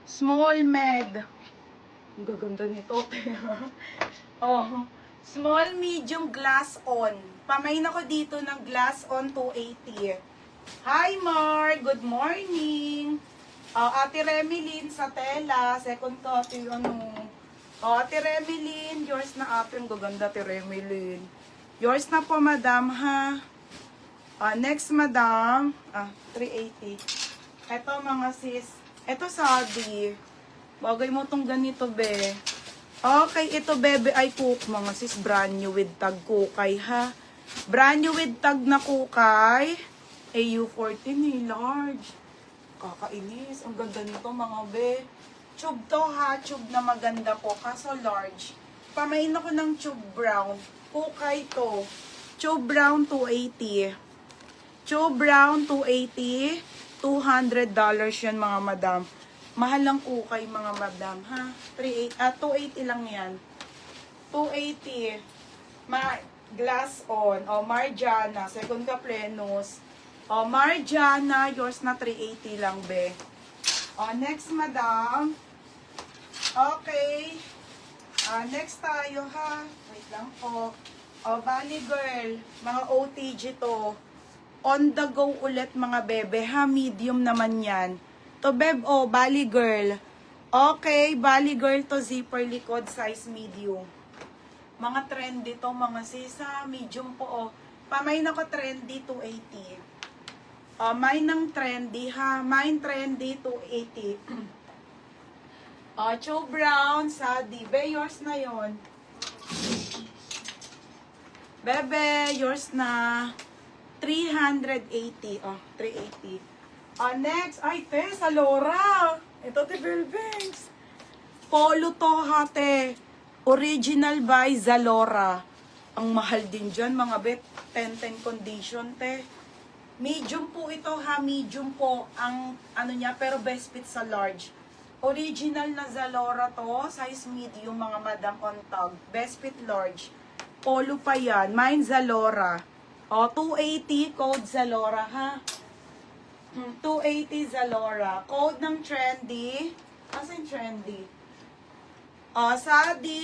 Small med. Ang gaganda nito. Oh. Small, medium, glass on. Pamain ako dito ng glass on 280. Hi, Mar. Good morning. Ate Remilyn sa tela. Second copy, ano. Ate Remilyn. Yours na, ate. Ang gaganda, Ate Remilyn. Yours na po, madam, ha. Next, madam. 380. Ito, mga sis. Ito, Sadi. Bagay mo tong ganito, be. Okay, ito, bebe, ay cook, mga sis. Brand new with tag kukay, ha. Brand new with tag na kukay. AU14, eh, large. Kakainis. Ang ganda nito, mga be. Tube to, ha. Tube na maganda po, kaso large. Pamain ako ng tube brown. Kukay to. Tube brown, 280. Tube brown, 280. $200 yan, mga madam. Mahal lang kukay, mga madam, ha? 280 lang yan. 280. Glass on. Marjana. Second ka plenos. Marjana. Yours na 380 lang, be. Next, madam. Okay. Next tayo, ha? Wait lang po. Bali, girl. Mga OTG to. On the go ulit, mga bebe, ha? Medium naman yan. To, beb, bali, girl. Okay, bali, girl to zipper likod, size medium. Mga trendy to, mga sisa. Medium po, Pamain ako trendy, 280. Mine ng trendy, ha? Mine trendy, 280. Cho brown, Sadi. Be, yours na yon. Bebe, yours na. 380. 380. Next, ay, te, sa Laura. Ito, te, Belbanks. Polo to, ha, te. Original by Zalora. Ang mahal din dyan, mga bet. 10-10 condition, te. Medium po ito, ha. Medium po ang, ano niya, pero best fit sa large. Original na Zalora to. Size medium, mga madam on tag. Best fit large. Polo pa yan. Mine Zalora. 280, code Zalora, ha? 280 Zalora. Code ng trendy. Asan trendy? Sadi,